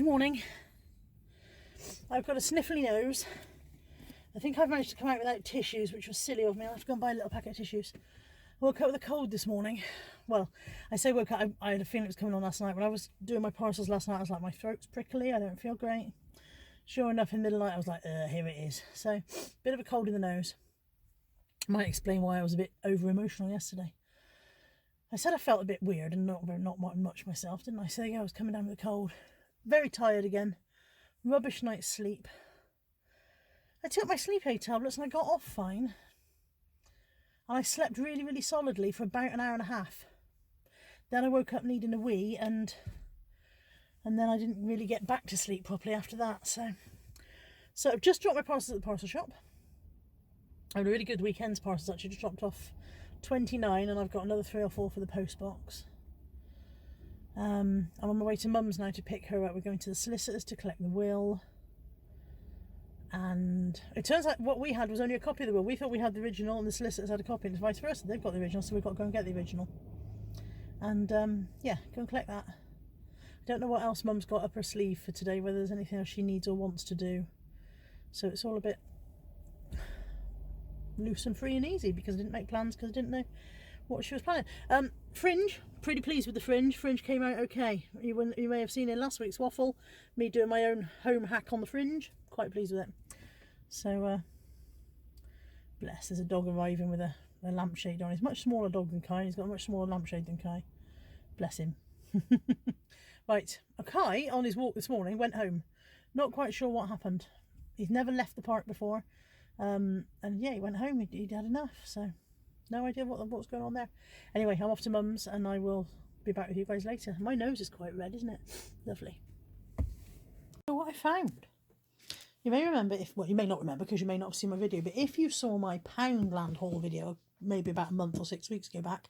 Good morning. I've got a sniffly nose. I think I've managed to come out without tissues, which was silly of me. I'll have to go and buy a little packet of tissues. I woke up with a cold this morning. Well, I say woke up, I had a feeling it was coming on last night. When I was doing my parcels last night, I was like, my throat's prickly, I don't feel great. Sure enough, in the middle of the night, I was like, here it is. So, bit of a cold in the nose. Might explain why I was a bit over-emotional yesterday. I said I felt a bit weird and not much myself, didn't I? So yeah, I was coming down with a cold. Very tired again. Rubbish night's sleep. I took my sleep aid tablets and I got off fine. And I slept really, really solidly for about an hour and a half. Then I woke up needing a wee and then I didn't really get back to sleep properly after that. So I've just dropped my parcels at the parcel shop. I had a really good weekend's parcels actually. Just dropped off 29 and I've got another 3 or 4 for the post box. I'm on my way to Mum's now to pick her up. We're going to the solicitors to collect the will. And it turns out what we had was only a copy of the will. We thought we had the original and the solicitors had a copy, and it's vice versa. They've got the original, so we've got to go and get the original. And yeah, go and collect that. I don't know what else Mum's got up her sleeve for today, whether there's anything else she needs or wants to do. So it's all a bit loose and free and easy because I didn't make plans because I didn't know what she was planning. Fringe, pretty pleased with the fringe. Fringe came out okay. You may have seen in last week's Waffle, me doing my own home hack on the fringe. Quite pleased with it. So, bless, there's a dog arriving with a lampshade on. He's a much smaller dog than Kai. He's got a much smaller lampshade than Kai. Bless him. Right, Kai, on his walk this morning, went home. Not quite sure what happened. He's never left the park before. And yeah, he went home. He'd had enough, so no idea what's going on there. Anyway, I'm off to Mum's and I will be back with you guys later. My nose is quite red, isn't it? Lovely. So what I found. You may remember, you may not remember because you may not have seen my video, but if you saw my Poundland haul video, maybe about a month or 6 weeks ago back,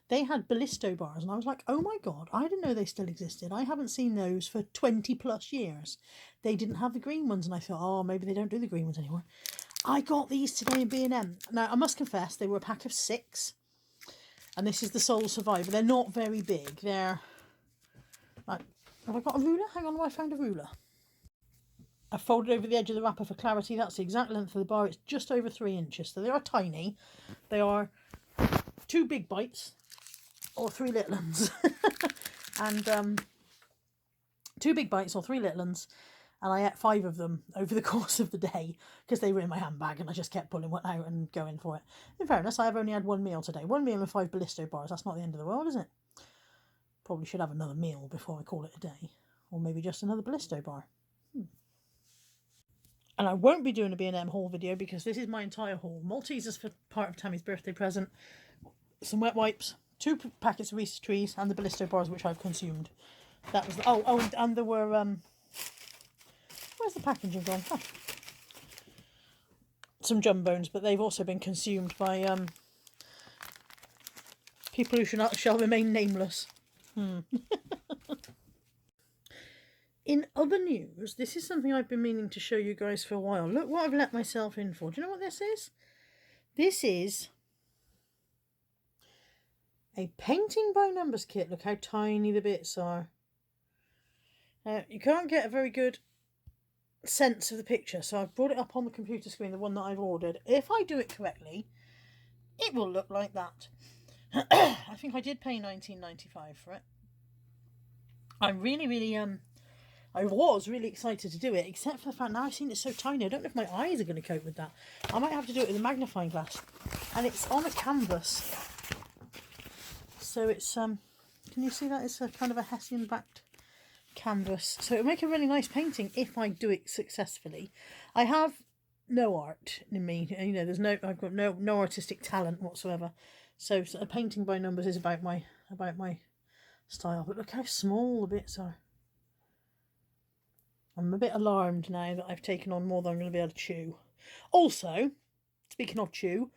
they had Ballisto bars and I was like, oh my God, I didn't know they still existed. I haven't seen those for 20 plus years. They didn't have the green ones and I thought, oh, maybe they don't do the green ones anymore. I got these today in B&M. Now, I must confess, they were a pack of 6. And this is the sole survivor. They're not very big. They're like, have I got a ruler? Hang on, I found a ruler. I folded over the edge of the wrapper for clarity. That's the exact length of the bar. It's just over 3 inches. So they are tiny. They are 2 big bites or 3 little ones. And 2 big bites or 3 little ones. And I ate 5 of them over the course of the day because they were in my handbag and I just kept pulling one out and going for it. In fairness, I have only had 1 meal today. 1 meal and 5 Ballisto bars. That's not the end of the world, is it? Probably should have another meal before I call it a day. Or maybe just another Ballisto bar. And I won't be doing a B&M haul video because this is my entire haul. Maltesers for part of Tammy's birthday present. Some wet wipes. 2 packets of Reese's Trees and the Ballisto bars which I've consumed. That was and there were where's the packaging gone? Oh. Some jumbones, but they've also been consumed by people who shall remain nameless. In other news, this is something I've been meaning to show you guys for a while. Look what I've let myself in for. Do you know what this is? This is a painting by numbers kit. Look how tiny the bits are. You can't get a very good sense of the picture, so I've brought it up on the computer screen, the one that I've ordered. If I do it correctly, it will look like that. I think I did pay $19.95 for it. I was really excited to do it, except for the fact now I've seen it so tiny, I don't know if my eyes are going to cope with that. I might have to do it with a magnifying glass. And it's on a canvas. So it's, can you see that? It's a kind of a Hessian-backed canvas. So it'll make a really nice painting if I do it successfully. I have no art in me. You know, I've got no artistic talent whatsoever. So a painting by numbers is about my style. But look how small the bits are. I'm a bit alarmed now that I've taken on more than I'm going to be able to chew. Also, speaking of chew,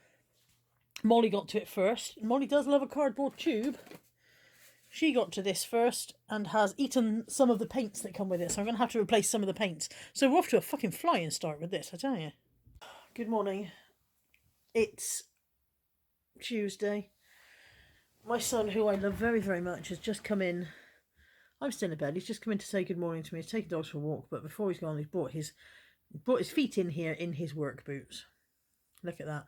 Molly got to it first. Molly does love a cardboard tube. She got to this first and has eaten some of the paints that come with it. So I'm going to have to replace some of the paints. So we're off to a fucking flying start with this, I tell you. Good morning. It's Tuesday. My son, who I love very, very much, has just come in I'm still in bed. He's just come in to say good morning to me. He's taking dogs for a walk, but before he's gone, he's brought his feet in here in his work boots. Look at that.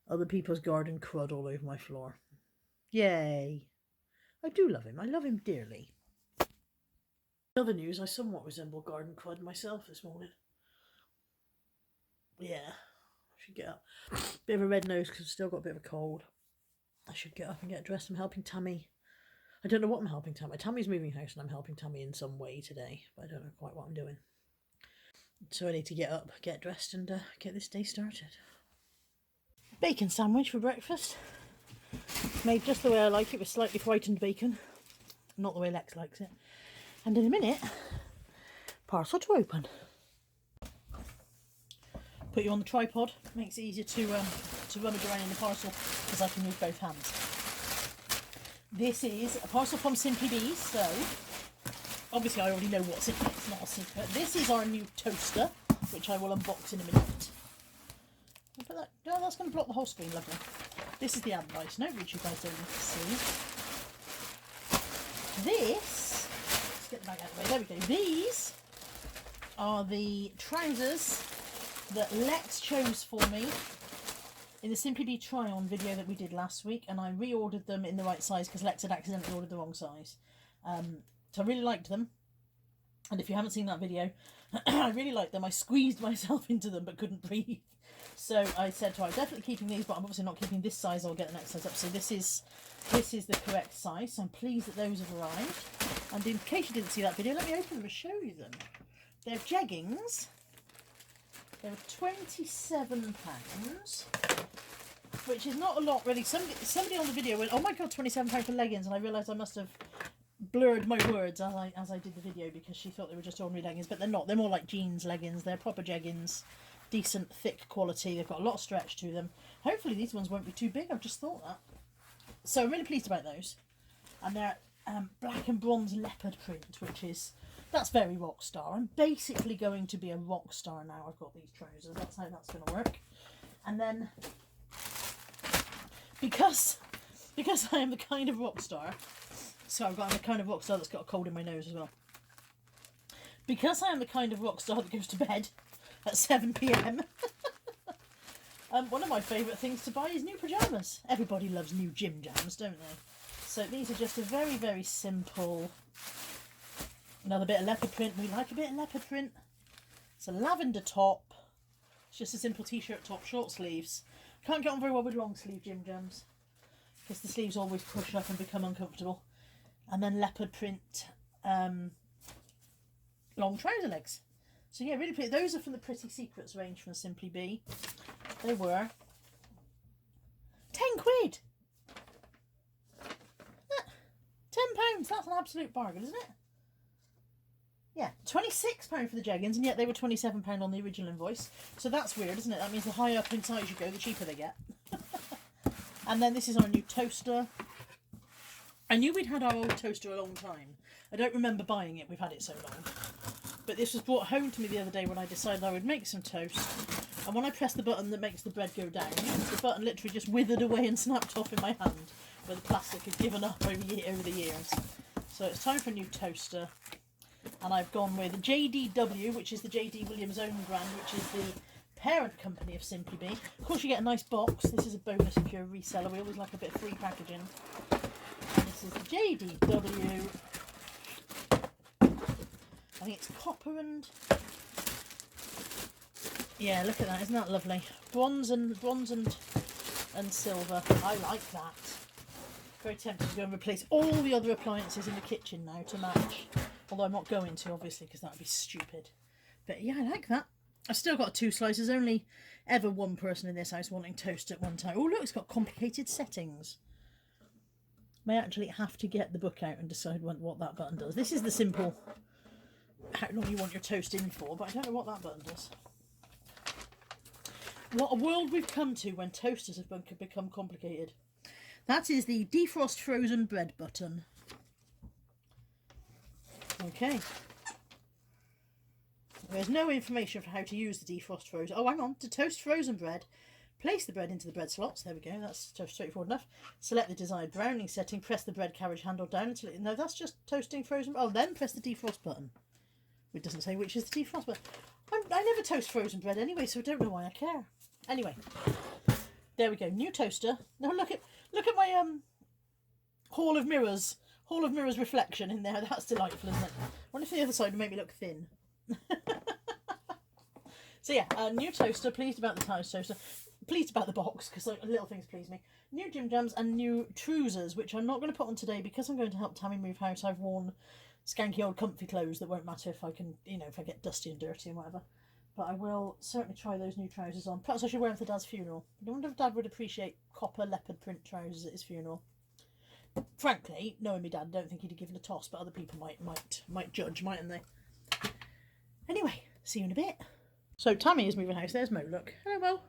Other people's garden crud all over my floor. Yay. I do love him. I love him dearly. In other news, I somewhat resemble garden crud myself this morning. Yeah, I should get up. Bit of a red nose because I've still got a bit of a cold. I should get up and get dressed. I'm helping Tammy. I don't know what I'm helping Tammy. Tammy's moving house and I'm helping Tammy in some way today, but I don't know quite what I'm doing. So I need to get up, get dressed and get this day started. Bacon sandwich for breakfast. Made just the way I like it, with slightly frightened bacon. Not the way Lex likes it. And in a minute, parcel to open. Put you on the tripod, makes it easier to rummage around in the parcel because I can use both hands. This is a parcel from Simply Bees, so obviously I already know what's in it, it's not a secret. This is our new toaster, which I will unbox in a minute. I'll put that, oh, that's going to block the whole screen, lovely. This is the advice note, which you guys don't need to see. This, let's get the bag out of the way, there we go. These are the trousers that Lex chose for me in the Simply Be try on video that we did last week, and I reordered them in the right size because Lex had accidentally ordered the wrong size. So I really liked them, and if you haven't seen that video, I really liked them. I squeezed myself into them but couldn't breathe. So I said to her, I'm definitely keeping these, but I'm obviously not keeping this size. I'll get the next size up. So this is the correct size. So I'm pleased that those have arrived. And in case you didn't see that video, let me open them and show you them. They're jeggings. They were £27, which is not a lot really. Somebody on the video went, oh my god, £27 for leggings, and I realised I must have blurred my words as I did the video because she thought they were just ordinary leggings, but they're not. They're more like jeans leggings. They're proper jeggings, decent thick quality. They've got a lot of stretch to them. Hopefully these ones won't be too big. I've just thought that. So I'm really pleased about those. And they're black and bronze leopard print, which is, that's very rock star. I'm basically going to be a rock star now. I've got these trousers. That's how that's going to work. And then, because I am the kind of rock star, so I'm the kind of rock star that's got a cold in my nose as well. Because I am the kind of rock star that goes to bed at 7 PM, one of my favourite things to buy is new pyjamas. Everybody loves new gym jams, don't they? So these are just a very, very simple, another bit of leopard print. We like a bit of leopard print. It's a lavender top. It's just a simple t-shirt top, short sleeves. Can't get on very well with long sleeve gym jams because the sleeves always push up and become uncomfortable. And then leopard print long trouser legs. So yeah, really pretty. Those are from the Pretty Secrets range from Simply Be. They were £10. £10. That's an absolute bargain, isn't it? Yeah, £26 for the jeggings, and yet they were £27 on the original invoice. So that's weird, isn't it? That means the higher up in size you go, the cheaper they get. And then this is our new toaster. I knew we'd had our old toaster a long time. I don't remember buying it, we've had it so long. But this was brought home to me the other day when I decided I would make some toast. And when I pressed the button that makes the bread go down, the button literally just withered away and snapped off in my hand, where the plastic had given up over the years. So it's time for a new toaster. And I've gone with JDW, which is the JD Williams own brand, which is the parent company of Simply Be. Of course you get a nice box. This is a bonus if you're a reseller. We always like a bit of free packaging. And this is the JDW. I think it's copper and... yeah, look at that. Isn't that lovely? Bronze and silver. I like that. Very tempted to go and replace all the other appliances in the kitchen now to match. Although I'm not going to, obviously, because that would be stupid. But yeah, I like that. I've still got 2 slices. Only ever one person in this house wanting toast at one time. Oh, look, it's got complicated settings. May actually have to get the book out and decide what that button does. This is the simple, how long you want your toast in for, but I don't know what that button does. What a world we've come to when toasters have become complicated. That is the defrost frozen bread button. Okay. There's no information for how to use the defrost frozen. Oh, hang on. To toast frozen bread, Place the bread into the bread slots. There we go. That's straightforward enough. Select the desired browning setting. Press the bread carriage handle down until it... No, that's just toasting frozen... Oh, then press the defrost button. It doesn't say which is the defrost button. I never toast frozen bread anyway, so I don't know why I care. Anyway, there we go. New toaster. Now look at my Hall of Mirrors reflection in there. That's delightful, isn't it? I wonder if the other side would make me look thin. So yeah, new toaster. Pleased about the toaster. Pleased about the box, because little things please me. New Jim Jams and new trousers, which I'm not going to put on today because I'm going to help Tammy move house. I've worn skanky old comfy clothes that won't matter if I can, if I get dusty and dirty and whatever. But I will certainly try those new trousers on. Perhaps I should wear them for Dad's funeral. I wonder if Dad would appreciate copper leopard print trousers at his funeral. Frankly, knowing me Dad, I don't think he'd have given a toss, but other people might judge, mightn't they? Anyway, see you in a bit. So Tammy is moving house. There's Mo, look. Hello, Mo.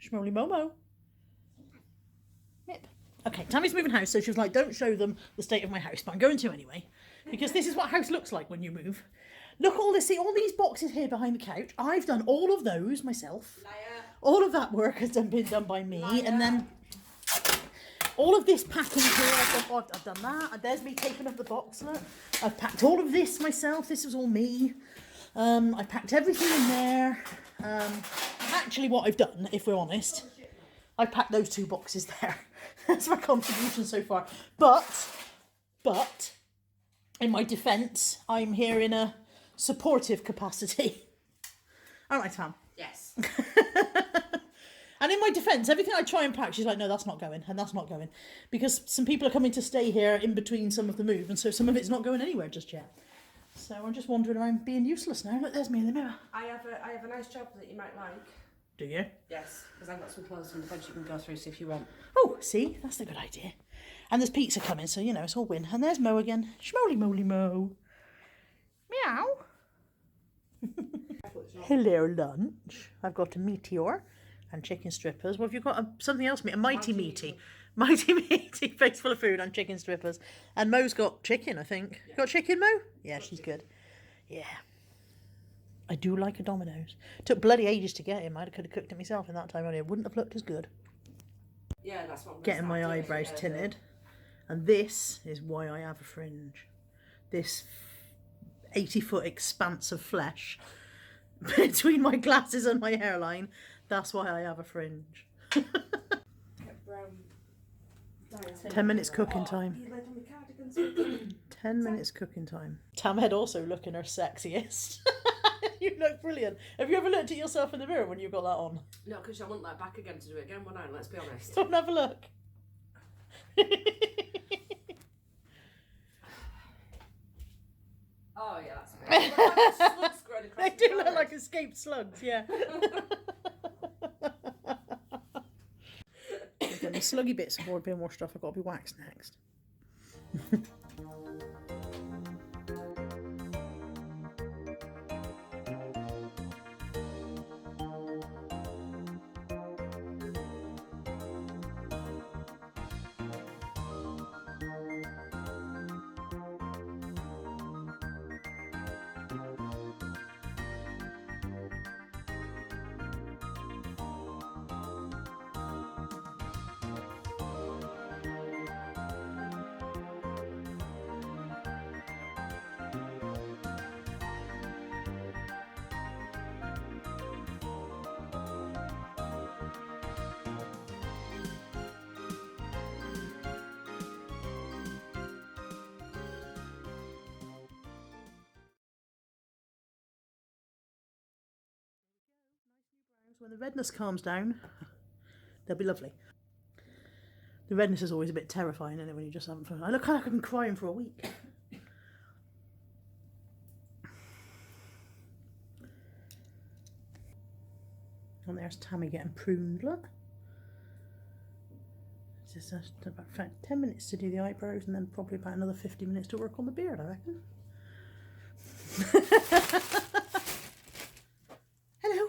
Schmoly Momo. Mip. Okay, Tammy's moving house, so she was like, don't show them the state of my house, but I'm going to anyway. Because this is what a house looks like when you move. Look, see all these boxes here behind the couch. I've done all of those myself. Liar. All of that work has been done by me. Liar. And then all of this packing here, I've done that. And there's me taping up the box, look. I've packed all of this myself. This was all me. I packed everything in there. Actually, what I've done, if we're honest, I packed those 2 boxes there. That's my contribution so far. But, in my defence, I'm here in a supportive capacity. Aren't I, Tam? Yes. And in my defence, everything I try and pack, she's like, no, that's not going, and that's not going. Because some people are coming to stay here in between some of the move, and so some of it's not going anywhere just yet. So I'm just wandering around being useless now. Look, there's me in the mirror. I have a nice job that you might like. Do you? Yes, because I've got some clothes in the bench you can go through, see if you want. Oh, see? That's a good idea. And there's pizza coming, so, it's all win. And there's Mo again. Schmoly moly Mo. Meow. Hello, lunch. I've got a meteor and chicken strippers. What have you got? Something else? A mighty meaty. Mighty meaty, face full of food and chicken strippers. And Mo's got chicken, I think. Yeah. Got chicken, Mo? Yeah, she's good. Yeah. I do like a Domino's. Took bloody ages to get him. I could have cooked it myself in that time only. It wouldn't have looked as good. Yeah, that's what I'm getting my eyebrows tinted. And this is why I have a fringe. This 80-foot expanse of flesh between my glasses and my hairline. That's why I have a fringe. 10 minutes cooking time. 10 minutes cooking time. Tamhead also looking her sexiest. You look brilliant. Have you ever looked at yourself in the mirror when you got that on? No, because I want that back again to do it again, won't I? Let's be honest. Don't have a look. Oh yeah, that's like slugs growing across. They do look like escaped slugs, yeah. Get the sluggy bits of board being washed off. I've got to be waxed next. When the redness calms down, they'll be lovely. The redness is always a bit terrifying, isn't it, when you just haven't fun. I look like I've been crying for a week. And there's Tammy getting pruned, look. It's just about 10 minutes to do the eyebrows and then probably about another 50 minutes to work on the beard, I reckon. Hello.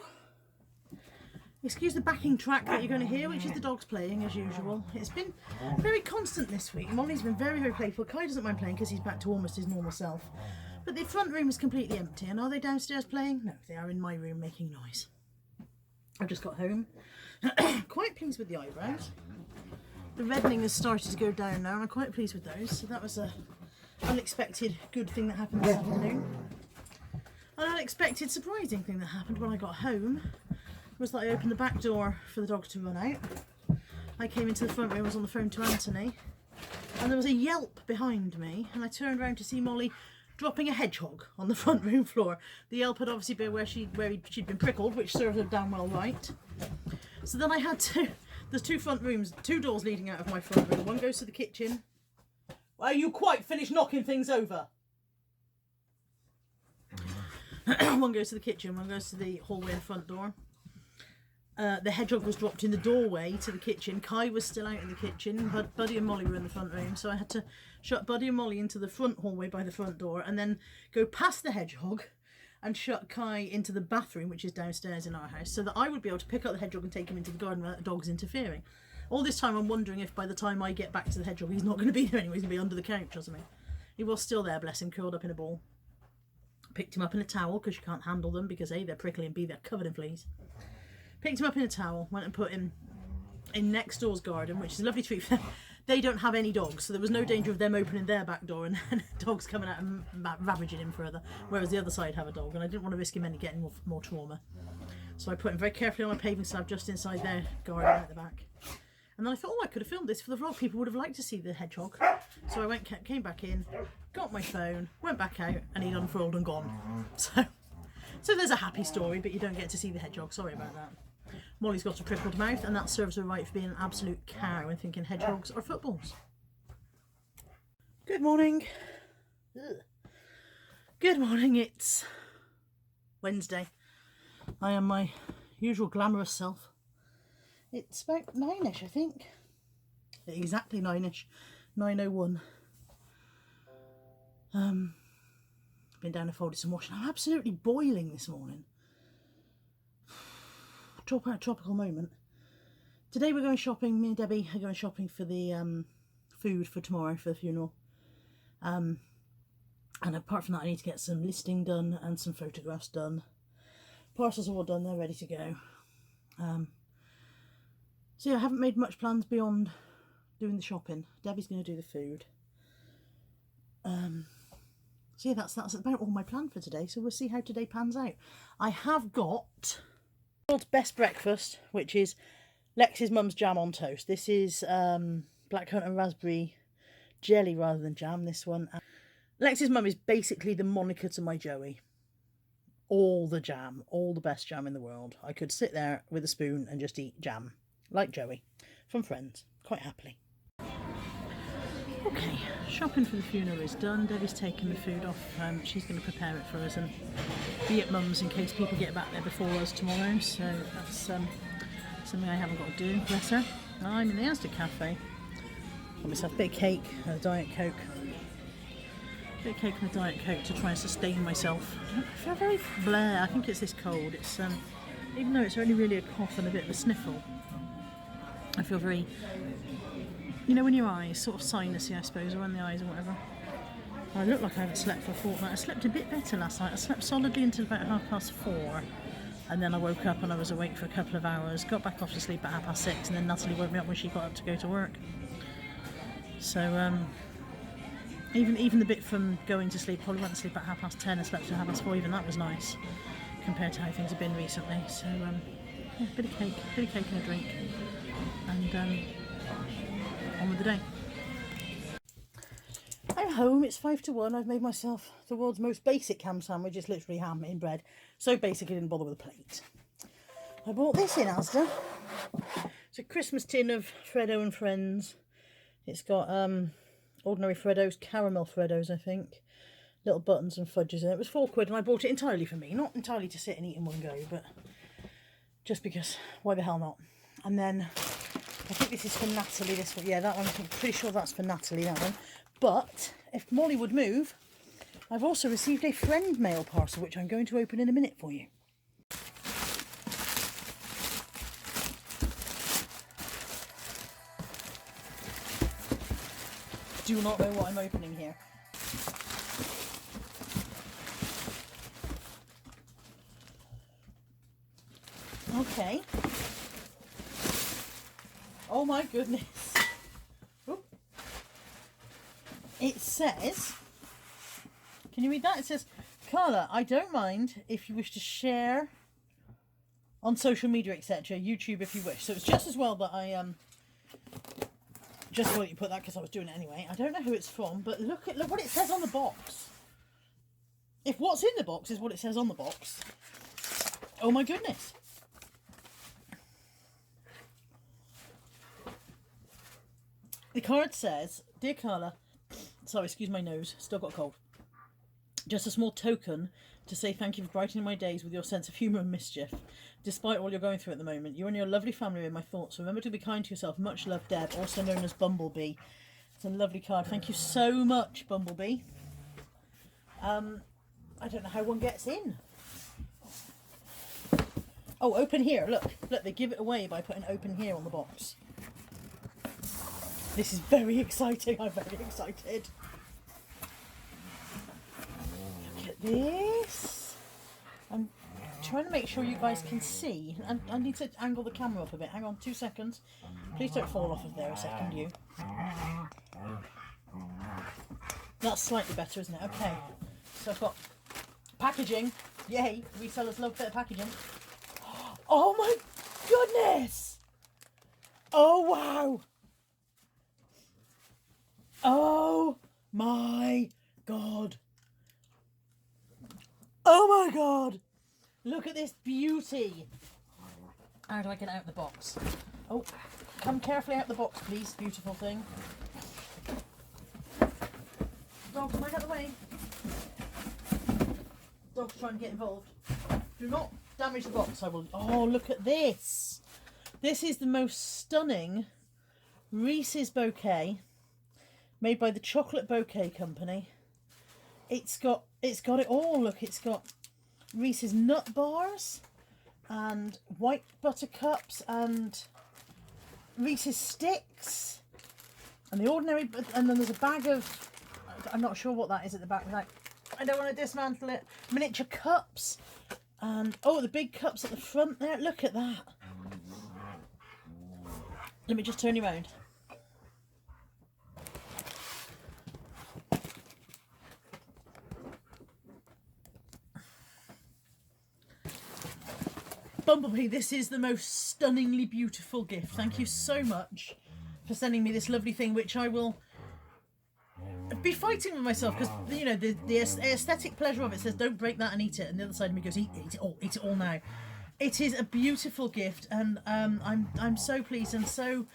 Excuse the backing track that you're going to hear, which is the dogs playing as usual. It's been very constant this week. Molly's been very, very playful. Kai doesn't mind playing because he's back to almost his normal self. But the front room is completely empty. And are they downstairs playing? No, they are in my room making noise. I've just got home Quite pleased with the eyebrows. The reddening has started to go down now and I'm quite pleased with those. So that was a unexpected good thing that happened this afternoon. An unexpected surprising thing that happened when I got home was that I opened the back door for the dog to run out. I came into the front room, was on the phone to Anthony, and there was a yelp behind me, and I turned around to see Molly dropping a hedgehog on the front room floor. The yelp had obviously been where she'd been prickled, which served her damn well right. So then I had to, there's two front rooms, two doors leading out of my front room. One goes to the kitchen. Are you quite finished knocking things over? One goes to the kitchen, one goes to the hallway and front door. The hedgehog was dropped in the doorway to the kitchen. Kai was still out in the kitchen, but Buddy and Molly were in the front room, so I had to shut Buddy and Molly into the front hallway by the front door and then go past the hedgehog and shut Kai into the bathroom, which is downstairs in our house, so that I would be able to pick up the hedgehog and take him into the garden without the dogs interfering. All this time I'm wondering if by the time I get back to the hedgehog he's not going to be there anyway, he's going to be under the couch or something. He was still there, bless him, curled up in a ball. Picked him up in a towel because you can't handle them because A, they're prickly and B, they're covered in fleas. Picked him up in a towel, went and put him in next door's garden, which is a lovely treat for them. They don't have any dogs, so there was no danger of them opening their back door and dogs coming out and ravaging him further, whereas the other side have a dog, and I didn't want to risk him getting more trauma. So I put him very carefully on a paving slab just inside their garden at the back. And then I thought, oh, I could have filmed this for the vlog. People would have liked to see the hedgehog. So I came back in, got my phone, went back out, and he'd unfurled and gone. So there's a happy story, but you don't get to see the hedgehog. Sorry about that. Molly's got a prickled mouth, and that serves her right for being an absolute cow and thinking hedgehogs are footballs. Good morning. Ugh. Good morning, it's Wednesday. I am my usual glamorous self. It's about 9ish, I think. Exactly 9ish. 9:01. Been down and folded some washing. I'm absolutely boiling this morning. Tropical moment. Today we're going shopping. Me and Debbie are going shopping for the food for tomorrow for the funeral. And apart from that, I need to get some listing done and some photographs done. Parcels are all done. They're ready to go. So yeah, I haven't made much plans beyond doing the shopping. Debbie's going to do the food. So yeah, that's about all my plan for today. So we'll see how today pans out. I have got world's best breakfast, which is Lex's mum's jam on toast. This is blackcurrant and raspberry jelly rather than jam, this one. Lex's mum is basically the moniker to my Joey. All the jam, all the best jam in the world. I could sit there with a spoon and just eat jam, like Joey, from Friends, quite happily. Okay, shopping for the funeral is done. Debbie's taken the food off. She's going to prepare it for us and be at Mum's in case people get back there before us tomorrow. So that's something I haven't got to do. Bless her. I'm in the Asda Cafe. Got myself a bit of cake and a Diet Coke. A bit of cake and a Diet Coke to try and sustain myself. I feel very bleh. I think it's this cold. It's even though it's only really a cough and a bit of a sniffle, I feel very, you know, when your eyes sort of sinusy, I suppose, or on the eyes or whatever. I look like I haven't slept for a fortnight. I slept a bit better last night. I slept solidly until about 4:30, and then I woke up and I was awake for a couple of hours. Got back off to sleep at 6:30, and then Natalie woke me up when she got up to go to work. So even the bit from going to sleep, probably went to sleep at 10:30 and slept at 4:30. Even that was nice compared to how things have been recently. So yeah, bit of cake and a drink, and on with the day. I'm home, it's 5:01. I've made myself the world's most basic ham sandwich. It's literally ham in bread. So basic I didn't bother with a plate. I bought this in Asda. It's a Christmas tin of Freddo and Friends. It's got ordinary Freddos, caramel Freddos I think. Little buttons and fudges in it. It was £4 and I bought it entirely for me. Not entirely to sit and eat in one go, but just because, why the hell not? And then I think this is for Natalie, this one. Yeah, that one, I'm pretty sure that's for Natalie, that one. But if Molly would move, I've also received a friend mail parcel, which I'm going to open in a minute for you. Do not know what I'm opening here. Okay. Oh my goodness. Oop. It says, can you read that? It says, Carla, I don't mind if you wish to share on social media, etc. YouTube if you wish. So it's just as well that I just thought you put that because I was doing it anyway. I don't know who it's from, but look what it says on the box. If what's in the box is what it says on the box. Oh my goodness. The card says, Dear Carla, sorry, excuse my nose, still got a cold. Just a small token to say thank you for brightening my days with your sense of humour and mischief. Despite all you're going through at the moment, you and your lovely family are in my thoughts. Remember to be kind to yourself. Much love, Deb, also known as Bumblebee. It's a lovely card. Thank you so much, Bumblebee. I don't know how one gets in. Oh, open here. Look, they give it away by putting open here on the box. This is very exciting. I'm very excited. Look at this. I'm trying to make sure you guys can see. And I need to angle the camera up a bit. Hang on 2 seconds. Please don't fall off of there a second, you. That's slightly better, isn't it? Okay. So I've got packaging. Yay. Resellers love a bit of packaging. Oh my goodness. Oh wow. Oh my god. Oh my god. Look at this beauty. How do I get it out of the box? Oh, come carefully out the box, please, beautiful thing. Dogs, might out the way. Dogs trying to get involved. Do not damage the box, I will. Oh, look at this. This is the most stunning Reese's bouquet made by the Chocolate Bouquet Company. It's got it all. Look, it's got Reese's nut bars and white buttercups and Reese's sticks and the ordinary, and then there's a bag of, I'm not sure what that is at the back. Like, I don't want to dismantle it. Miniature cups and oh, the big cups at the front there. Look at that. Let me just turn you around. Bumblebee, this is the most stunningly beautiful gift. Thank you so much for sending me this lovely thing, which I will be fighting with myself because, you know, the aesthetic pleasure of it says don't break that and eat it, and the other side of me goes eat it all now. It is a beautiful gift, and I'm so pleased and so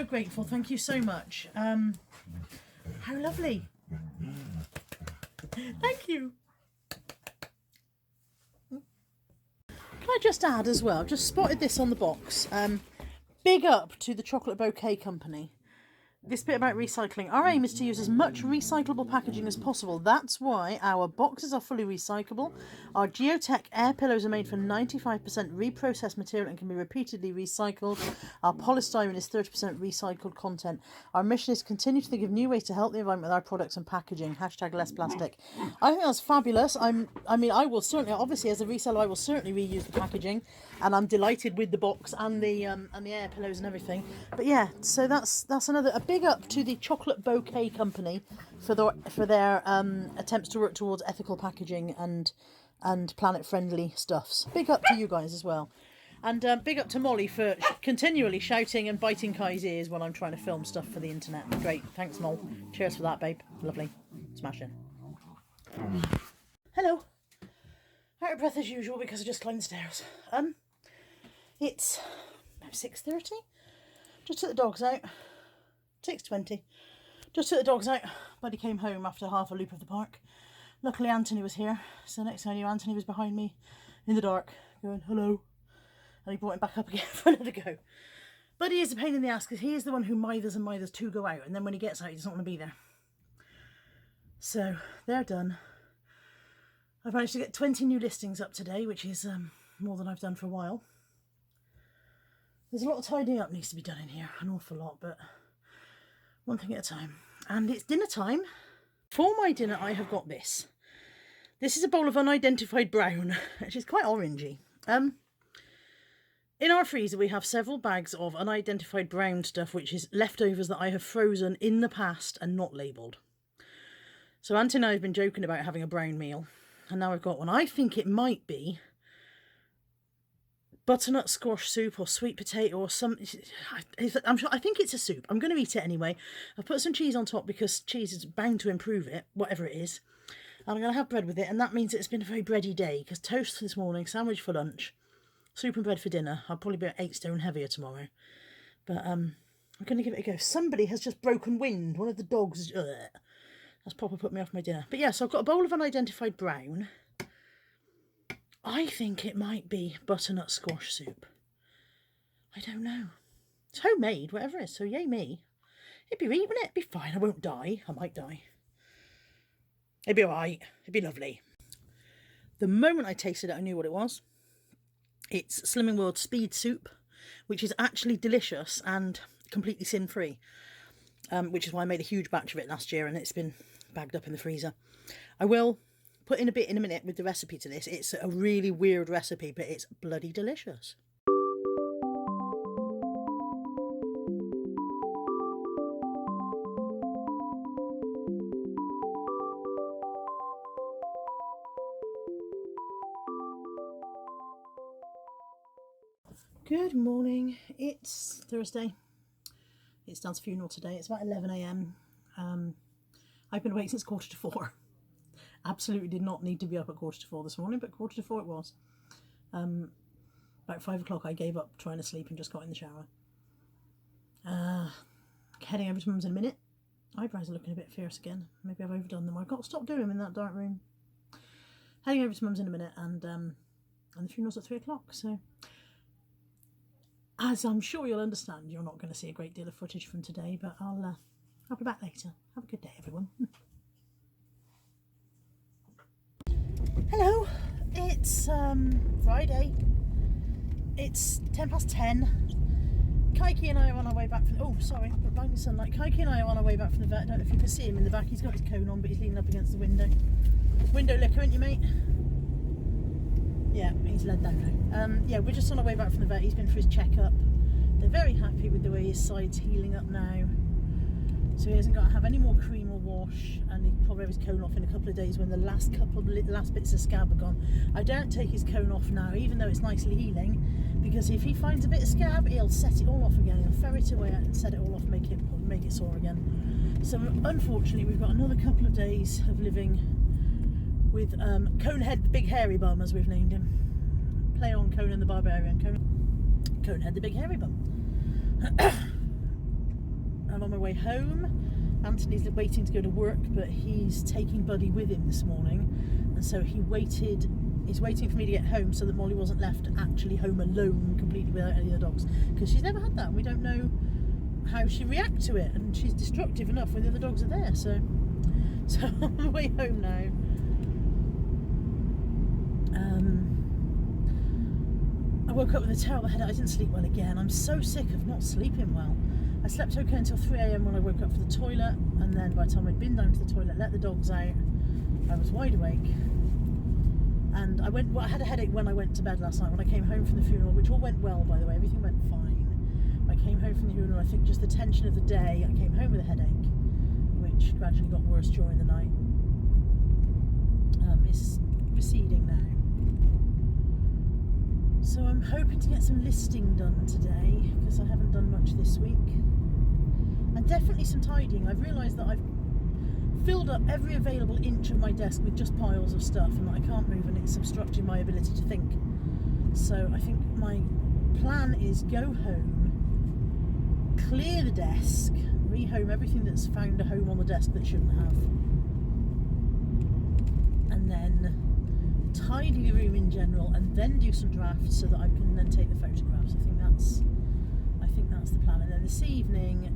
grateful. Thank you so much. How lovely. Thank you. Can I just add as well, I've just spotted this on the box. Big up to the Chocolate Bouquet Company. This bit about recycling. Our aim is to use as much recyclable packaging as possible. That's why our boxes are fully recyclable. Our Geotech air pillows are made from 95% reprocessed material and can be repeatedly recycled. Our polystyrene is 30% recycled content. Our mission is to continue to think of new ways to help the environment with our products and packaging. # less plastic. I think that's fabulous. I mean, I will certainly, obviously as a reseller, I will certainly reuse the packaging, and I'm delighted with the box and the air pillows and everything. But yeah, so that's another big up to the Chocolate Bouquet Company for their attempts to work towards ethical packaging and planet-friendly stuffs. Big up to you guys as well. And big up to Molly for continually shouting and biting Kai's ears when I'm trying to film stuff for the internet. Great. Thanks, Mol. Cheers for that, babe. Lovely. Smashing. Hello. Out of breath as usual because I just climbed the stairs. It's about 6:30. Just took the dogs out. 6:20. Just took the dogs out. Buddy came home after half a loop of the park. Luckily Anthony was here, so next thing I knew Anthony was behind me in the dark going hello, and he brought him back up again for another go. Buddy is a pain in the ass because he is the one who mithers to go out, and then when he gets out he doesn't want to be there. So they're done. I've managed to get 20 new listings up today, which is more than I've done for a while. There's a lot of tidying up needs to be done in here, an awful lot, but one thing at a time. And it's dinner time. For my dinner I have got this. This is a bowl of unidentified brown, which is quite orangey. In our freezer we have several bags of unidentified brown stuff, which is leftovers that I have frozen in the past and not labelled. So Auntie and I have been joking about having a brown meal, and now I've got one. I think it might be butternut squash soup or sweet potato or some. I think it's a soup. I'm going to eat it anyway. I've put some cheese on top because cheese is bound to improve it, whatever it is. And I'm going to have bread with it, and that means it's been a very bready day, because toast this morning, sandwich for lunch, soup and bread for dinner. I'll probably be 8 stone heavier tomorrow. But I'm going to give it a go. Somebody has just broken wind. One of the dogs. That's proper put me off my dinner. But yeah, so I've got a bowl of unidentified brown. I think it might be butternut squash soup. I don't know. It's homemade, whatever it is, so yay me. It'd be right, wouldn't it? It'd be fine. I won't die. I might die. It'd be alright. It'd be lovely. The moment I tasted it, I knew what it was. It's Slimming World Speed Soup, which is actually delicious and completely sin-free, which is why I made a huge batch of it last year, and it's been bagged up in the freezer. I will put in a bit in a minute with the recipe to this. It's a really weird recipe, but it's bloody delicious. Good morning. It's Thursday. It's Dan's funeral today. It's about 11 a.m. I've been awake since 4:45. Absolutely did not need to be up at 4:45 this morning, but 4:45 it was. About 5 o'clock I gave up trying to sleep and just got in the shower. Heading over to Mum's in a minute. Eyebrows are looking a bit fierce again. Maybe I've overdone them. I've got to stop doing them in that dark room. Heading over to Mum's in a minute, and the funeral's at 3 o'clock, so as I'm sure you'll understand, you're not going to see a great deal of footage from today, but I'll be back later. Have a good day, everyone. Hello, it's Friday. It's 10:10. Kaiki and I are on our way back from... Oh, sorry, but blinding sunlight. Kaiki and I are on our way back from the vet. I don't know if you can see him in the back. He's got his cone on, but he's leaning up against the window. Window licker, ain't you, mate? Yeah, he's led down now. Yeah, we're just on our way back from the vet. He's been for his checkup. They're very happy with the way his side's healing up now. So he hasn't got to have any more cream or wash, and he'll probably have his cone off in a couple of days when the last bits of scab are gone. I don't take his cone off now, even though it's nicely healing, because if he finds a bit of scab, he'll set it all off again. He'll ferret it away and set it all off, make it sore again. So unfortunately, we've got another couple of days of living with Conehead the Big Hairy Bum, as we've named him. Play on Conan the Barbarian. Conehead the Big Hairy Bum. I'm on my way home. Anthony's waiting to go to work, but he's taking Buddy with him this morning, and so he's waiting for me to get home so that Molly wasn't left actually home alone completely without any of the dogs, because she's never had that, and we don't know how she reacts to it, and she's destructive enough when the other dogs are there. So I'm on my way home now. I woke up with a terrible headache. I didn't sleep well again. I'm so sick of not sleeping well. I slept okay until 3 a.m. when I woke up for the toilet, and then by the time I'd been down to the toilet, let the dogs out, I was wide awake. And I had a headache when I went to bed last night, when I came home from the funeral, which all went well, by the way. Everything went fine. I came home from the funeral, I think just the tension of the day, I came home with a headache, which gradually got worse during the night. It's receding now. So I'm hoping to get some listing done today, because I haven't done much this week. And definitely some tidying. I've realised that I've filled up every available inch of my desk with just piles of stuff, and I can't move, and it's obstructing my ability to think. So I think my plan is go home, clear the desk, rehome everything that's found a home on the desk that shouldn't have, and then tidy the room in general, and then do some drafts so that I can then take the photographs. I think that's the plan. And then this evening,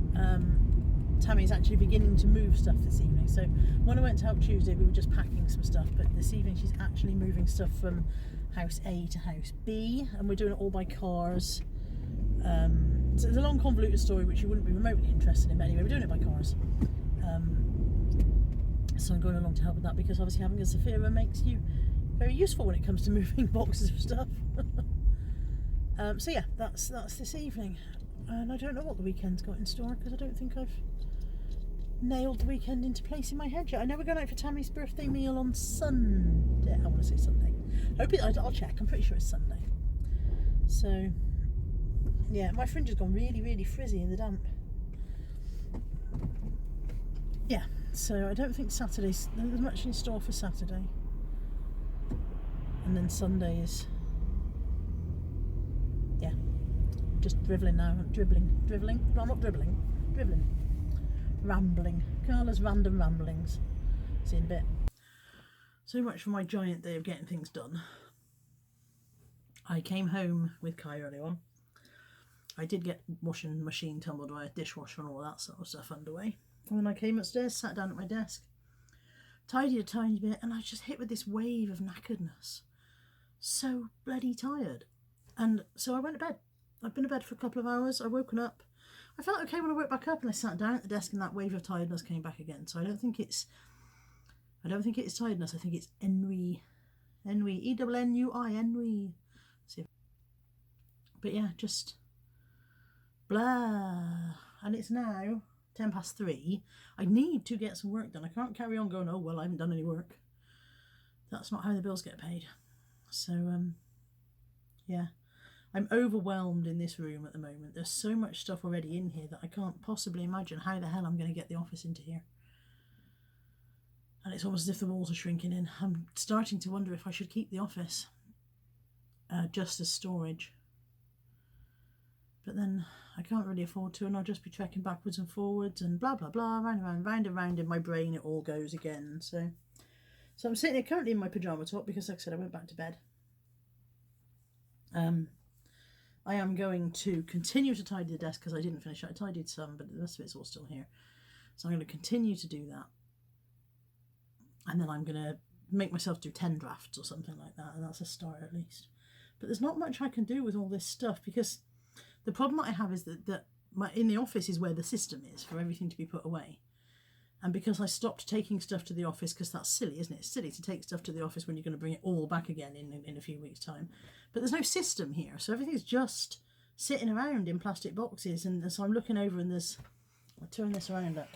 Tammy's actually beginning to move stuff this evening. So when I went to help Tuesday, we were just packing some stuff, but this evening she's actually moving stuff from house A to house B, and we're doing it all by cars. So it's a long convoluted story which you wouldn't be remotely interested in, but anyway, we're doing it by cars. So I'm going along to help with that, because obviously having a Zafira makes you very useful when it comes to moving boxes of stuff. So yeah, that's this evening, and I don't know what the weekend's got in store because I don't think I've nailed the weekend into place in my head yet. I know we're going out for Tammy's birthday meal on Sunday. I want to say Sunday. I'll check. I'm pretty sure it's Sunday. So yeah, my fringe has gone really, really frizzy in the damp. Yeah, so I don't think there's much in store for Saturday, and then Sunday is, yeah, just dribbling now. Dribbling. No, I'm not dribbling. Dribbling. Rambling. Carla's random ramblings. See you in a bit. So much for my giant day of getting things done. I came home with Kai early on. I did get washing machine, tumble dryer, dishwasher and all that sort of stuff underway. And then I came upstairs, sat down at my desk, tidied a tiny bit, and I was just hit with this wave of knackeredness. So bloody tired. And so I went to bed. I've been to bed for a couple of hours. I've woken up. I felt okay when I woke back up, and I sat down at the desk and that wave of tiredness came back again. So I don't think it's tiredness. I think it's ennui. E-N-N-U-I, ennui. But yeah, just blah. And it's now 3:10. I need to get some work done. I can't carry on going, oh well, I haven't done any work. That's not how the bills get paid. So yeah, I'm overwhelmed in this room at the moment. There's so much stuff already in here that I can't possibly imagine how the hell I'm going to get the office into here. And it's almost as if the walls are shrinking in. I'm starting to wonder if I should keep the office just as storage. But then I can't really afford to, and I'll just be trekking backwards and forwards and blah blah blah, round and round in my brain it all goes again. So I'm sitting here currently in my pyjama top because, like I said, I went back to bed. I am going to continue to tidy the desk because I didn't finish it. I tidied some, but the rest of it's all still here. So I'm going to continue to do that. And then I'm going to make myself do 10 drafts or something like that, and that's a start at least. But there's not much I can do with all this stuff because the problem that I have is that in the office is where the system is for everything to be put away. And because I stopped taking stuff to the office, because that's silly, isn't it? It's silly to take stuff to the office when you're going to bring it all back again in a few weeks' time. But there's no system here, so everything's just sitting around in plastic boxes. And so I'm looking over and I'll turn this around, look.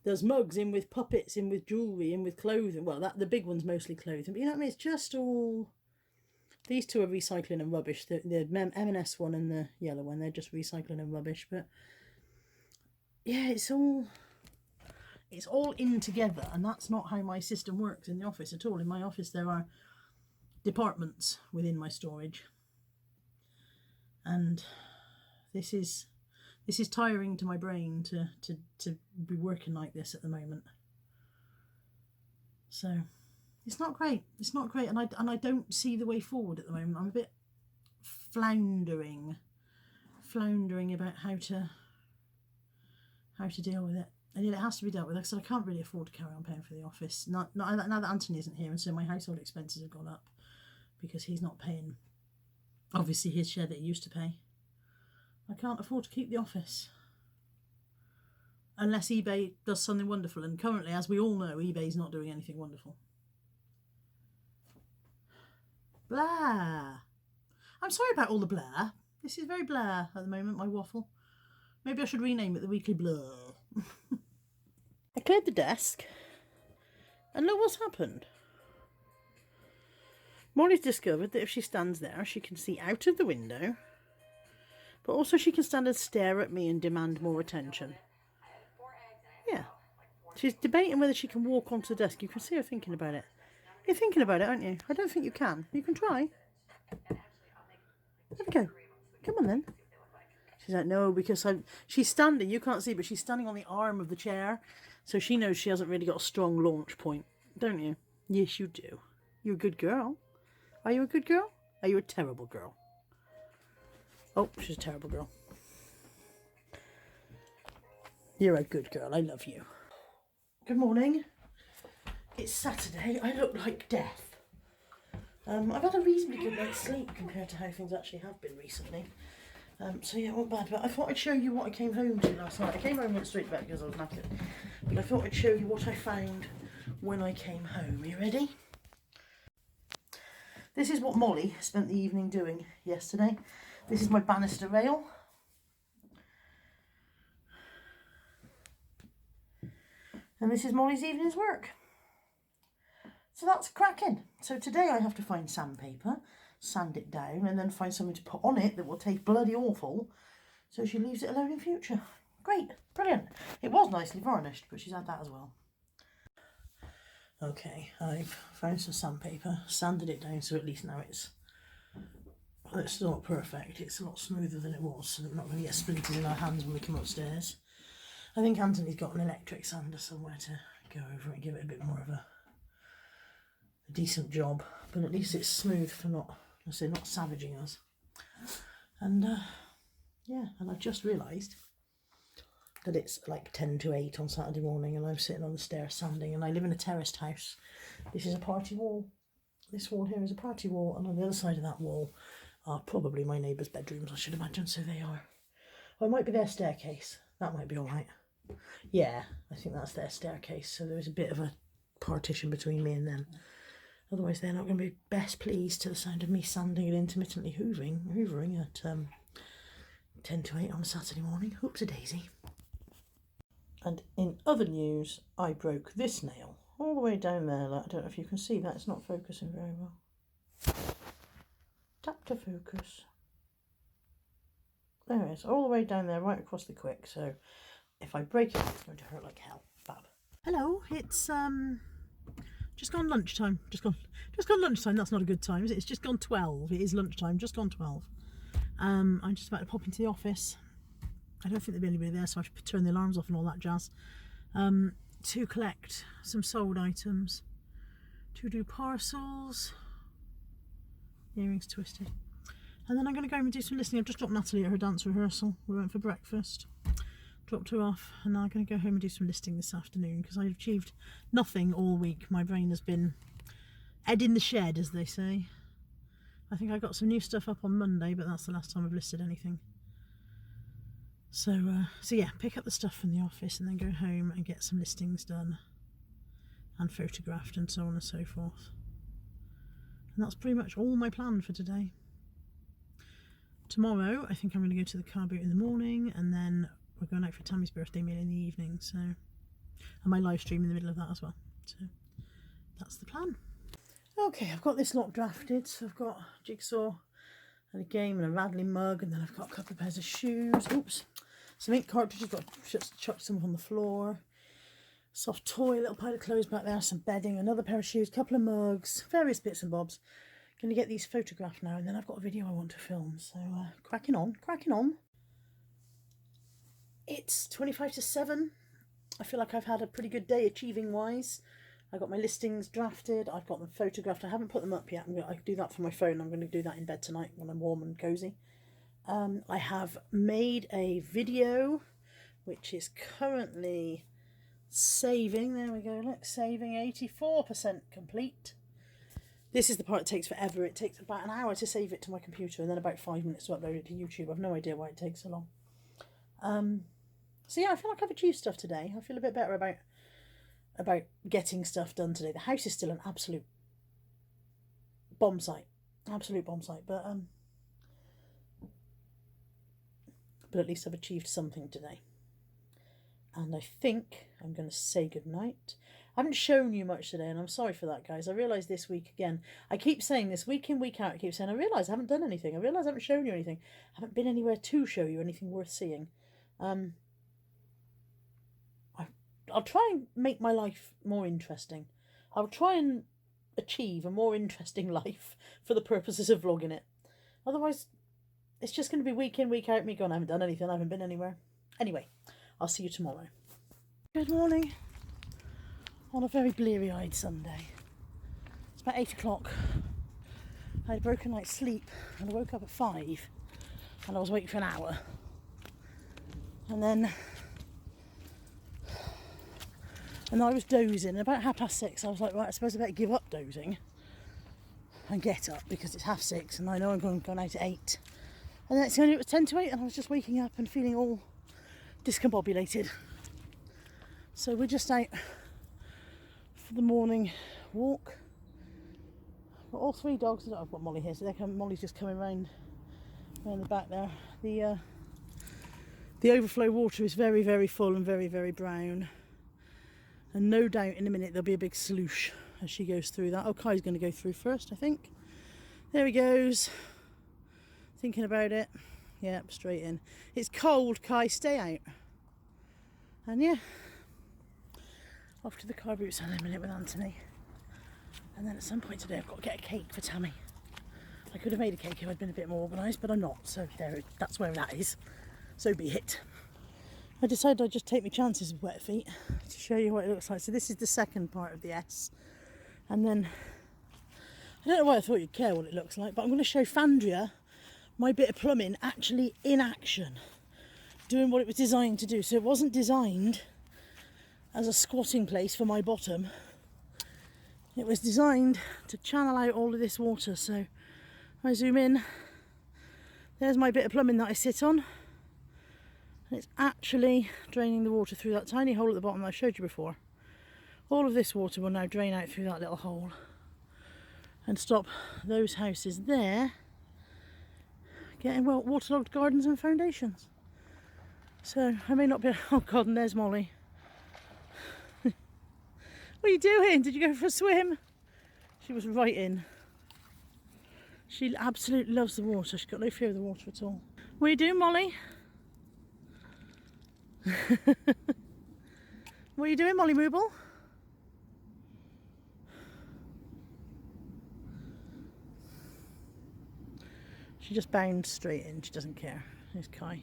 There's mugs in with puppets, in with jewellery, in with clothing. Well, the big one's mostly clothing, but you know what I mean? It's just all... These two are recycling and rubbish. The M&S one and the yellow one, they're just recycling and rubbish. But yeah, it's all in together, and that's not how my system works in the office at all. In my office, there are departments within my storage, and this is tiring to my brain to be working like this at the moment. So it's not great. It's not great, and I don't see the way forward at the moment. I'm a bit floundering about how to deal with it. And it has to be dealt with. Like I said, I can't really afford to carry on paying for the office. Not now that Anthony isn't here, and so my household expenses have gone up because he's not paying, obviously, his share that he used to pay. I can't afford to keep the office unless eBay does something wonderful. And currently, as we all know, eBay's not doing anything wonderful. Blah. I'm sorry about all the blah. This is very blah at the moment, my waffle. Maybe I should rename it the Weekly Blah. I cleared the desk, and look what's happened. Molly's discovered that if she stands there, she can see out of the window, but also she can stand and stare at me and demand more attention. Yeah. She's debating whether she can walk onto the desk. You can see her thinking about it. You're thinking about it, aren't you? I don't think you can. You can try. There we go. Come on then. She's like, no, because she's standing, you can't see, but she's standing on the arm of the chair, so she knows she hasn't really got a strong launch point, don't you? Yes, you do. You're a good girl. Are you a good girl? Are you a terrible girl? Oh, she's a terrible girl. You're a good girl. I love you. Good morning. It's Saturday. I look like death. I've had a reasonably good night's sleep compared to how things actually have been recently. So yeah, not bad, but I thought I'd show you what I came home to last night. I came home and went straight to bed because I was knackered. But I thought I'd show you what I found when I came home. Are you ready? This is what Molly spent the evening doing yesterday. This is my banister rail. And this is Molly's evening's work. So that's cracking. So today I have to find sandpaper, sand it down, and then find something to put on it that will taste bloody awful, so she leaves it alone in future. Great, brilliant. It was nicely varnished, but she's had that as well. Okay, I've found some sandpaper, sanded it down, so at least now it's still not perfect. It's a lot smoother than it was, so we're not going to get splinters in our hands when we come upstairs. I think Anthony's got an electric sander somewhere to go over it and give it a bit more of a decent job, but at least it's smooth for not savaging us. And yeah, and I've just realised that it's like 10 to 8 on Saturday morning and I'm sitting on the stairs sanding, and I live in a terraced house. This is a party wall. This wall here is a party wall, and on the other side of that wall are probably my neighbours' bedrooms, I should imagine, so they are. Or it might be their staircase. That might be alright. Yeah, I think that's their staircase, so there's a bit of a partition between me and them. Otherwise they're not going to be best pleased to the sound of me sanding and intermittently hoovering at 10 to 8 on a Saturday morning. Oops-a-daisy. And in other news, I broke this nail all the way down there. I don't know if you can see that, it's not focusing very well. Tap to focus. There it is, all the way down there, right across the quick. So if I break it, it's going to hurt like hell. Fab. Hello, it's just gone lunchtime. Just gone lunchtime. That's not a good time, is it? It's just gone 12. It is lunchtime. Just gone 12. I'm just about to pop into the office. I don't think there'll be anybody there, so I have to turn the alarms off and all that jazz. To collect some sold items, to do parcels. Earrings twisted. And then I'm going to go and do some listening. I've just dropped Natalie at her dance rehearsal. We went for breakfast. Dropped her off, and now I'm going to go home and do some listing this afternoon because I've achieved nothing all week. My brain has been head in the shed, as they say. I think I got some new stuff up on Monday, but that's the last time I've listed anything. So yeah, pick up the stuff from the office and then go home and get some listings done and photographed and so on and so forth. And that's pretty much all my plan for today. Tomorrow, I think I'm going to go to the car boot in the morning, and then we're going out for Tammy's birthday meal in the evening, so, and my live stream in the middle of that as well. So that's the plan. Okay, I've got this lot drafted. So I've got a jigsaw and a game and a rattling mug, and then I've got a couple of pairs of shoes. Oops, some ink cartridges. Got chucked some on the floor. Soft toy, a little pile of clothes back there, some bedding, another pair of shoes, a couple of mugs, various bits and bobs. Going to get these photographed now, and then I've got a video I want to film. So cracking on. It's 25 to 7. I feel like I've had a pretty good day achieving wise. I got my listings drafted, I've got them photographed. I haven't put them up yet. I do that for my phone. I'm going to do that in bed tonight when I'm warm and cozy. I have made a video which is currently saving. There we go, look, saving 84% complete. This is the part that takes forever. It takes about an hour to save it to my computer and then about 5 minutes to upload it to YouTube. I've no idea why it takes so long. So yeah, I feel like I've achieved stuff today. I feel a bit better about getting stuff done today. The house is still an absolute bomb site. But at least I've achieved something today. And I think I'm going to say goodnight. I haven't shown you much today, and I'm sorry for that, guys. I realise this week again, I keep saying this week in, week out, I keep saying, I realise I haven't done anything. I realise I haven't shown you anything. I haven't been anywhere to show you anything worth seeing. I'll try and make my life more interesting. I'll try and achieve a more interesting life for the purposes of vlogging it. Otherwise, it's just going to be week in, week out, me going, I haven't done anything, I haven't been anywhere. Anyway, I'll see you tomorrow. Good morning. On a very bleary-eyed Sunday. It's about 8 o'clock. I had a broken night's sleep and I woke up at 5 and I was waiting for an hour. And then I was dozing, and about 6:30 I was like, right, I suppose I better give up dozing and get up because it's 6:30 and I know I'm going out at 8. And then it was 10 to 8 and I was just waking up and feeling all discombobulated. So we're just out for the morning walk. Got all 3 dogs. I don't have got Molly here, so Molly's just coming round the back there. The overflow water is very, very full and very, very brown. And no doubt in a minute there'll be a big sloosh as she goes through that. Oh, Kai's going to go through first, I think. There he goes. Thinking about it. Yep, straight in. It's cold, Kai, stay out. And yeah, off to the car boot sale in a minute with Anthony. And then at some point today I've got to get a cake for Tammy. I could have made a cake if I'd been a bit more organised, but I'm not, so that's where that is. So be it. I decided I'd just take my chances with wet feet to show you what it looks like. So this is the second part of the S. And then, I don't know why I thought you'd care what it looks like, but I'm going to show Fandria my bit of plumbing actually in action. Doing what it was designed to do. So it wasn't designed as a squatting place for my bottom. It was designed to channel out all of this water. So if I zoom in, there's my bit of plumbing that I sit on. And it's actually draining the water through that tiny hole at the bottom that I showed you before. All of this water will now drain out through that little hole and stop those houses there getting waterlogged gardens and foundations. So I may not be... Oh God, and there's Molly. What are you doing? Did you go for a swim? She was right in. She absolutely loves the water. She's got no fear of the water at all. What are you doing, Molly? What are you doing, Molly Mooble? She just bounds straight in. She doesn't care. There's Kai.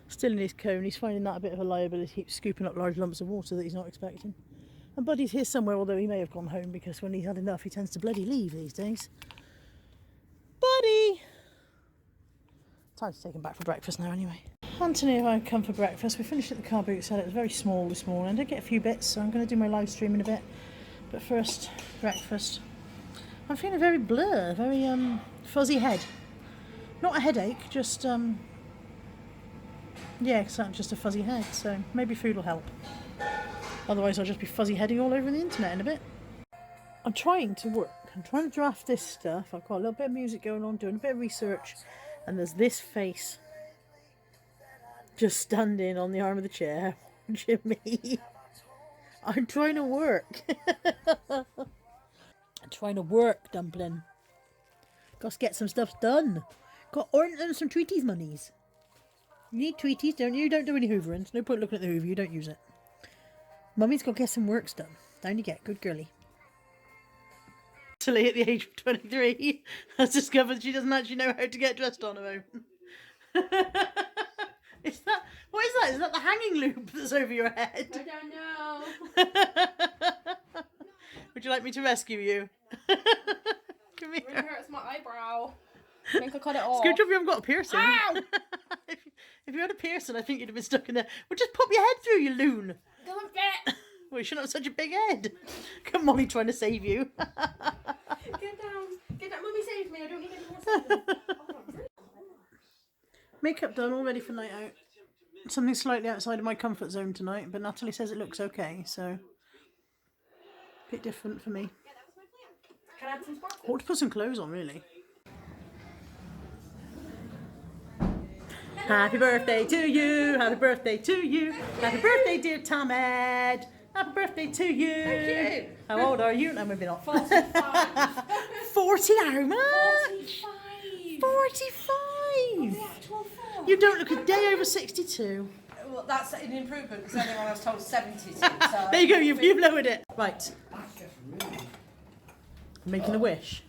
Still in his cone. He's finding that a bit of a liability. He's scooping up large lumps of water that he's not expecting. And Buddy's here somewhere, although he may have gone home because when he's had enough, he tends to bloody leave these days. Buddy! Time to take him back for breakfast now, anyway. Anthony and I come for breakfast. We finished at the car boot sale. It was very small this morning. I did get a few bits, so I'm going to do my live stream in a bit. But first, breakfast. I'm feeling very blur, very fuzzy head. Not a headache, just yeah, just a fuzzy head. So maybe food will help. Otherwise, I'll just be fuzzy heading all over the internet in a bit. I'm trying to work. I'm trying to draft this stuff. I've got a little bit of music going on, doing a bit of research, and there's this face just standing on the arm of the chair, watching me. I'm trying to work. I'm trying to work, Dumpling. Got to get some stuff done. Got to earn them some Tweeties monies. You need Tweeties, don't you? Don't do any hoovering. There's no point looking at the hoover, you don't use it. Mummy's got to get some works done. Down you get, good girly. Tilly, at the age of 23, has discovered she doesn't actually know how to get dressed on her own. What is that? Is that the hanging loop that's over your head? I don't know. Would you like me to rescue you? Come here. It really hurts my eyebrow. I think I cut it off. It's a good job you haven't got a piercing. Ow! if you had a piercing, I think you'd have been stuck in there. Well, just pop your head through, you loon. Doesn't fit. Well, you shouldn't have such a big head. Come, Molly, trying to save you. Get down. Get down. Mummy saved me. I don't need any more saving. Makeup done, all ready for night out. Something slightly outside of my comfort zone tonight, but Natalie says it looks okay, so a bit different for me. Can I add some sparkles? Ought to put some clothes on, really. Happy birthday to you, happy birthday to you, happy birthday dear Tamad, happy birthday to you. Thank you. How old are you? No, maybe not. 45. 40, how much? 45. 45. You don't look a day over 62. Well, that's an improvement because anyone else told 72. So There you go, you've lowered it. Right. Making a wish.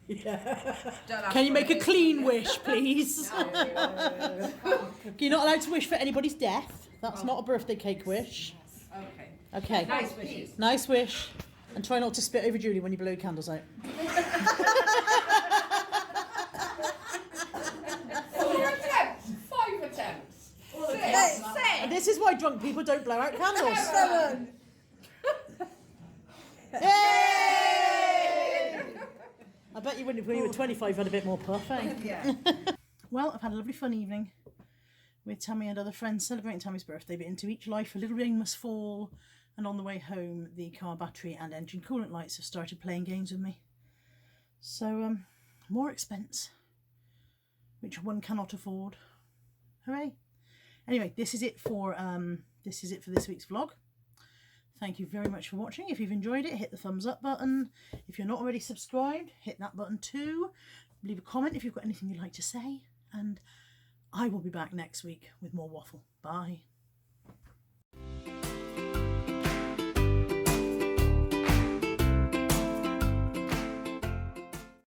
Can you make a clean wish, please? You're not allowed to wish for anybody's death. That's not a birthday cake wish. Okay. Okay. Nice wishes. Nice wish. And try not to spit over Julie when you blow your candles out. 4 attempts. 5 attempps. 6. And this is why drunk people don't blow out candles. 7. Yay! I bet you when you were 25 had a bit more puff, eh? Yeah. Well, I've had a lovely fun evening with Tammy and other friends celebrating Tammy's birthday, but into each life a little rain must fall And on the way home, the car battery and engine coolant lights have started playing games with me. So, more expense, which one cannot afford. Hooray! Anyway, this is it for this week's vlog. Thank you very much for watching. If you've enjoyed it, hit the thumbs up button. If you're not already subscribed, hit that button too. Leave a comment if you've got anything you'd like to say. And I will be back next week with more waffle. Bye.